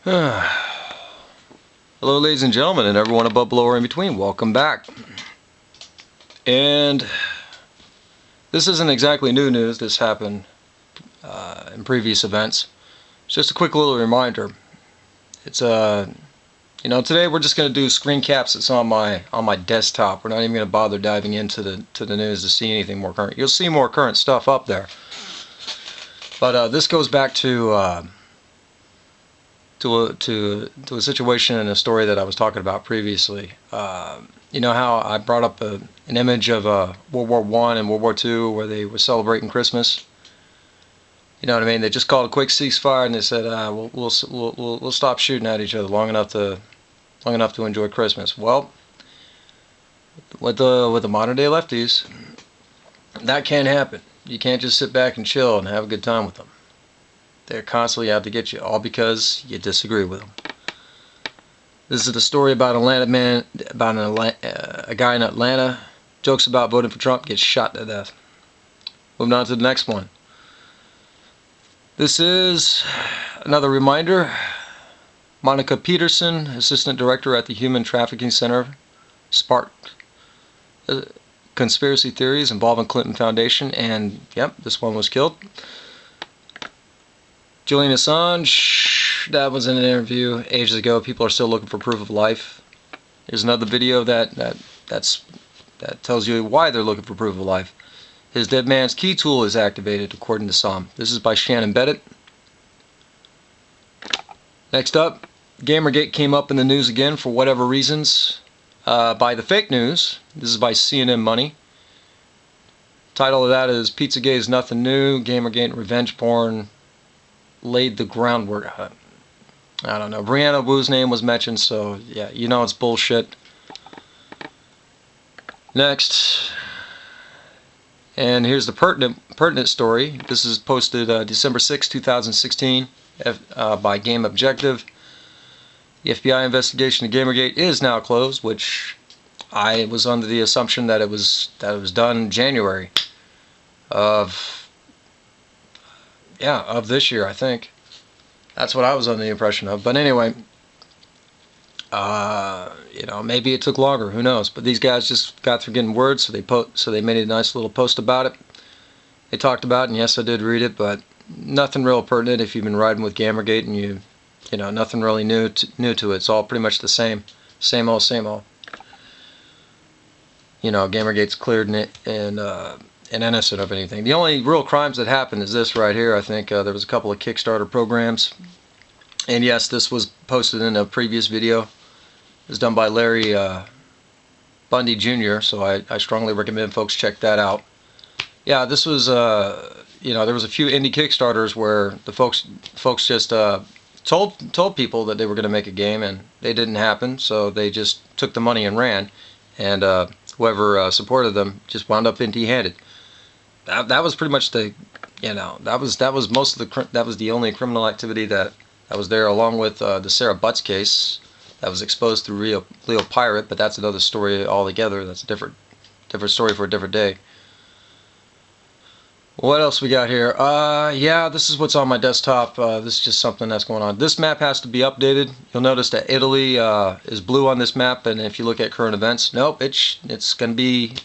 Hello, ladies and gentlemen, and everyone above, below, or in between. Welcome back. And this isn't exactly new news. This happened in previous events. It's just a quick little reminder. It's today we're just going to do screen caps that's on my desktop. We're not even going to bother diving into the news to see anything more current. You'll see more current stuff up there, but this goes back to a situation and a story that I was talking about previously. You know how I brought up an image of World War I and World War II where they were celebrating Christmas. You know what I mean? They just called a quick ceasefire and they said we'll stop shooting at each other long enough to enjoy Christmas. Well, with the modern day lefties, that can't happen. You can't just sit back and chill and have a good time with them. They're constantly out to get you, all because you disagree with them. This is the story about a guy in Atlanta, jokes about voting for Trump, gets shot to death. Moving on to the next one. This is another reminder. Monica Peterson, Assistant Director at the Human Trafficking Center, sparked conspiracy theories involving Clinton Foundation, and yep, this one was killed. Julian Assange, that was in an interview ages ago. People are still looking for proof of life. Here's another video that tells you why they're looking for proof of life. His dead man's key tool is activated, according to some. This is by Shannon Bennett. Next up, Gamergate came up in the news again for whatever reasons by the fake news. This is by CNN Money. Title of that is Pizzagate is nothing new. Gamergate and revenge porn laid the groundwork. I don't know. Brianna Wu's name was mentioned, so yeah, you know it's bullshit. Next, and here's the pertinent story. This is posted December 6, 2016 by Game Objective. The FBI investigation of Gamergate is now closed, which I was under the assumption that it was done in January of this year, I think. That's what I was under the impression of. But anyway, maybe it took longer. Who knows? But these guys just got through getting word, so they made a nice little post about it. They talked about it, and yes, I did read it, but nothing real pertinent if you've been riding with Gamergate and you know, nothing really new to it. It's all pretty much the same old, same old. You know, Gamergate's cleared and innocent of anything. The only real crimes that happened is this right here. I think there was a couple of Kickstarter programs, and yes, this was posted in a previous video. It was done by Larry Bundy Jr., so I strongly recommend folks check that out. Yeah, this was there was a few indie Kickstarters where the folks just told people that they were going to make a game, and they didn't happen, so they just took the money and ran, and whoever supported them just wound up empty-handed. That was pretty much that was most of that was the only criminal activity that was there, along with the Sarah Butts case that was exposed through Leo Pirate, but that's another story altogether. That's a different story for a different day. What else we got here? Yeah, this is what's on my desktop. This is just something that's going on. This map has to be updated. You'll notice that Italy is blue on this map, and if you look at current events, nope, it's gonna be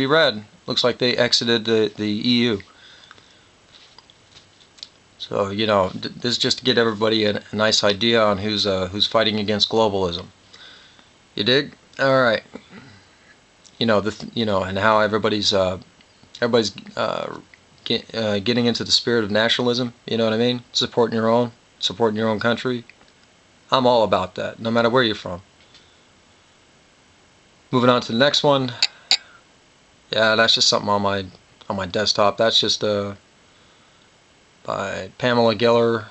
red. Looks like they exited the EU. So this is just to get everybody a nice idea on who's fighting against globalism. You dig? All right. And how everybody's getting into the spirit of nationalism. You know what I mean? Supporting your own country. I'm all about that, no matter where you're from. Moving on to the next one. Yeah, that's just something on my desktop. That's just by Pamela Geller.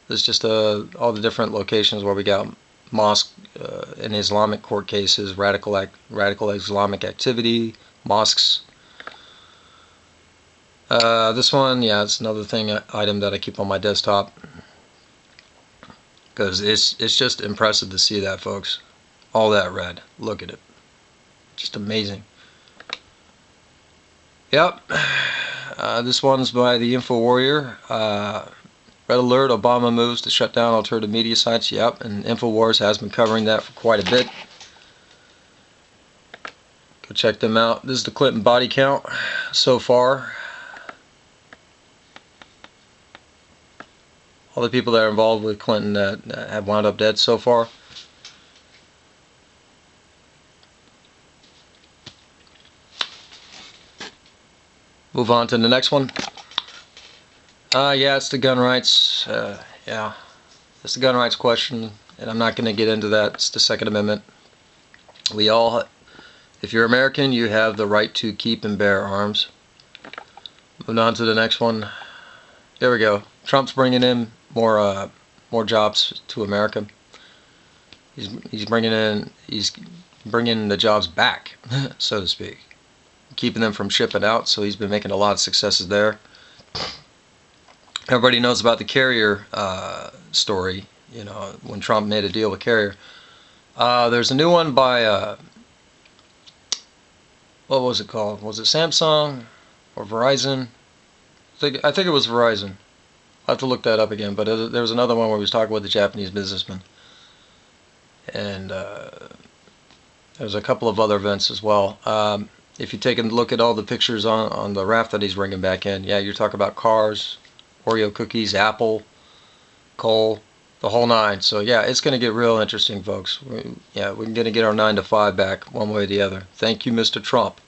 There's just all the different locations where we got mosque and Islamic court cases, radical Islamic activity, mosques. This one, yeah, it's another item that I keep on my desktop because it's just impressive to see that, folks. All that red. Look at it. Just amazing. Yep. This one's by the Info Warrior. Red alert, Obama moves to shut down alternative media sites. Yep, and InfoWars has been covering that for quite a bit. Go check them out. This is the Clinton body count so far. All the people that are involved with Clinton that have wound up dead so far. Move on to the next one. Yeah, it's the gun rights. Yeah, it's the gun rights question, and I'm not going to get into that. It's the Second Amendment. We all, if you're American, you have the right to keep and bear arms. Moving on to the next one. There we go. Trump's bringing in more jobs to America. He's bringing the jobs back, so to speak, keeping them from shipping out. So he's been making a lot of successes there. Everybody knows about the Carrier story. You know, when Trump made a deal with Carrier. There's a new one by what was it called? Was it Samsung or Verizon? I think it was Verizon. I'll have to look that up again. But there was another one where he was talking with a Japanese businessman, and there's a couple of other events as well. If you take a look at all the pictures on the raft that he's bringing back in, yeah, you're talking about cars, Oreo cookies, Apple, coal, the whole nine. So yeah, it's going to get real interesting, folks. We're going to get our 9 to 5 back one way or the other. Thank you, Mr. Trump.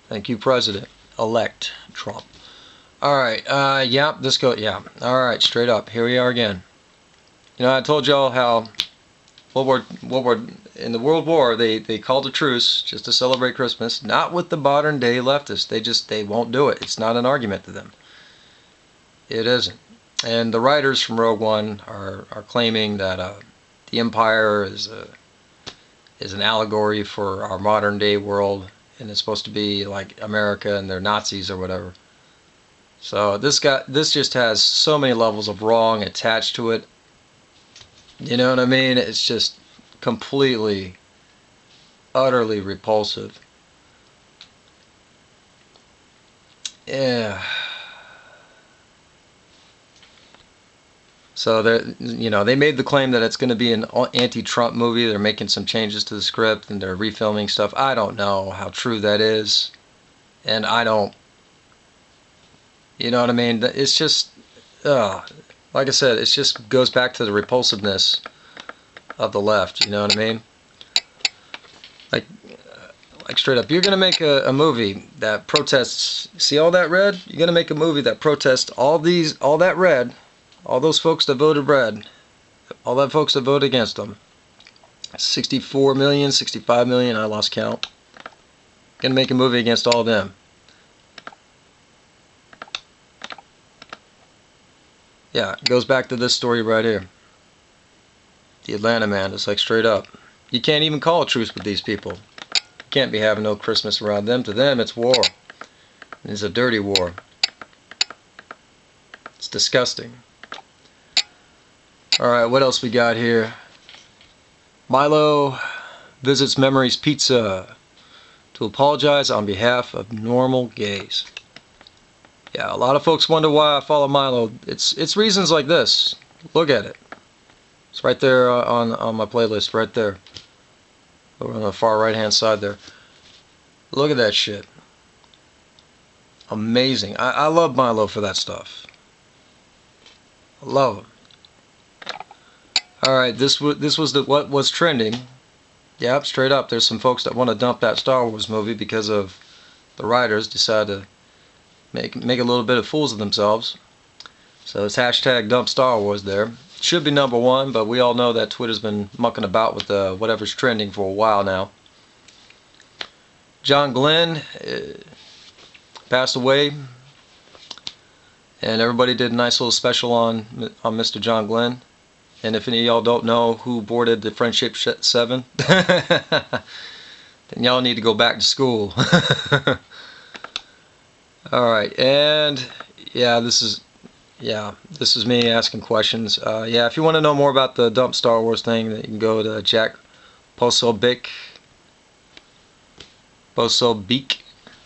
Thank you, President-elect Trump. All right, yeah, this go, yeah. All right, straight up, here we are again. You know, I told y'all how in the World War they called a truce just to celebrate Christmas. Not with the modern day leftists. They won't do it. It's not an argument to them. It isn't. And the writers from Rogue One are claiming that the Empire is an allegory for our modern day world, and it's supposed to be like America and they're Nazis or whatever. So this just has so many levels of wrong attached to it. You know what I mean? It's just completely, utterly repulsive. Yeah. So they made the claim that it's going to be an anti-Trump movie. They're making some changes to the script and they're refilming stuff. I don't know how true that is, and I don't. You know what I mean? It's just, like I said, it just goes back to the repulsiveness of the left. You know what I mean? Like straight up, you're gonna make a movie that protests. See all that red? You're gonna make a movie that protests all that red. All those folks that voted red, all that folks that voted against them, 64 million, 65 million, I lost count. Gonna make a movie against all of them. Yeah, it goes back to this story right here. The Atlanta man, it's like straight up. You can't even call a truce with these people. You can't be having no Christmas around them. To them, it's war. It's a dirty war. It's disgusting. Alright, what else we got here? Milo visits Memories Pizza to apologize on behalf of normal gays. Yeah, a lot of folks wonder why I follow Milo. It's reasons like this. Look at it. It's right there on my playlist, right there. Over on the far right hand side there. Look at that shit. Amazing. I love Milo for that stuff. I love him. Alright, this was what was trending. Yep, straight up. There's some folks that want to dump that Star Wars movie because of the writers decided to make a little bit of fools of themselves. So it's hashtag dump Star Wars there. Should be #1, but we all know that Twitter's been mucking about with whatever's trending for a while now. John Glenn passed away, and everybody did a nice little special on Mr. John Glenn. And if any of y'all don't know who boarded the Friendship 7, then y'all need to go back to school. Alright, and yeah, this is me asking questions. Yeah, if you want to know more about the dump Star Wars thing, you can go to Jack Posobiec.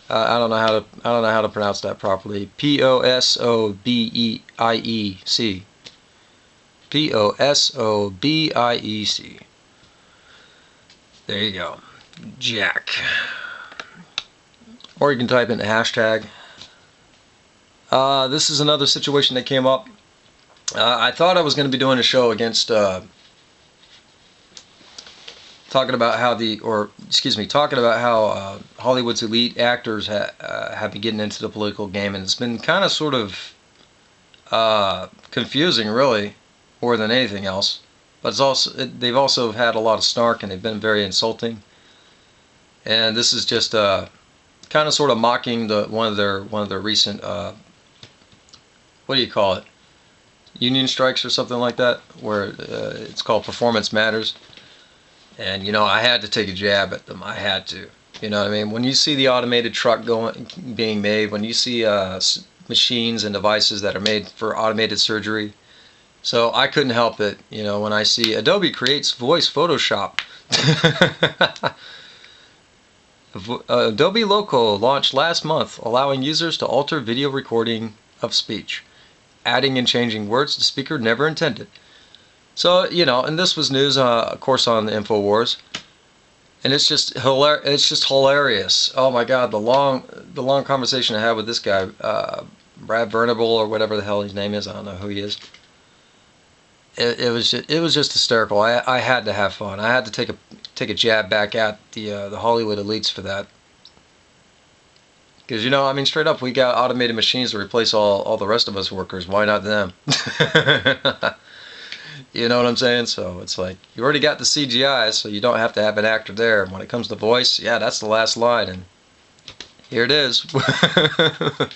I don't know how to pronounce that properly. Posobiec. Posobiec. There you go. Jack. Or you can type in the hashtag. This is another situation that came up. I thought I was going to be doing a show against talking about how Hollywood's elite actors have been getting into the political game, and it's been kind of sort of confusing, really, more than anything else. But they've also had a lot of snark, and they've been very insulting. And this is just kind of sort of mocking one of their recent what do you call it? Union strikes or something like that, where it's called Performance Matters. And you know, I had to take a jab at them. I had to. You know what I mean? When you see the automated truck being made, when you see machines and devices that are made for automated surgery, so I couldn't help it. You know, when I see Adobe creates voice Photoshop. Adobe Loco launched last month, allowing users to alter video recording of speech, adding and changing words the speaker never intended. So, you know, and this was news, of course, on the InfoWars, and it's just hilarious. Oh my God, the long conversation I had with this guy, Brad Vernable or whatever the hell his name is. I don't know who he is. It was just hysterical. I had to have fun. I had to take a jab back at the Hollywood elites for that. Because, you know, I mean, straight up, we got automated machines to replace all the rest of us workers. Why not them? You know what I'm saying? So it's like, you already got the CGI, so you don't have to have an actor there. When it comes to voice, yeah, that's the last line, and here it is. But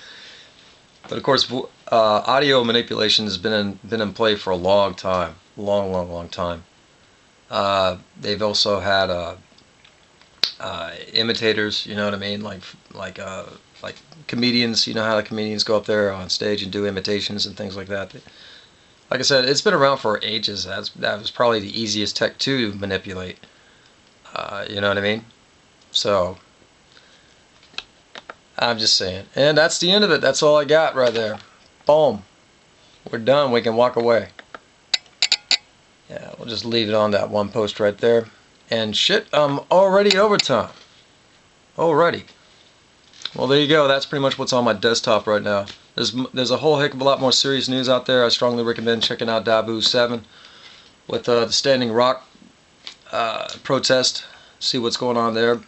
of course, audio manipulation has been in play for a long time, long time. They've also had imitators. You know what I mean? Like comedians. You know how the comedians go up there on stage and do imitations and things like that. Like I said, it's been around for ages. That was probably the easiest tech to manipulate. You know what I mean? So, I'm just saying. And that's the end of it. That's all I got right there. Boom. We're done. We can walk away. Yeah, we'll just leave it on that one post right there. And shit, I'm already overtime. Already. Well, there you go. That's pretty much what's on my desktop right now. There's a whole heck of a lot more serious news out there. I strongly recommend checking out Dabu 7 with the Standing Rock protest. See what's going on there.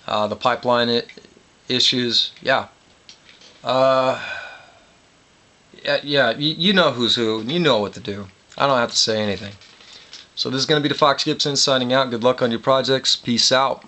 The pipeline issues. Yeah. Yeah. You know who's who. You know what to do. I don't have to say anything. So this is going to be the Fox Gibson signing out. Good luck on your projects. Peace out.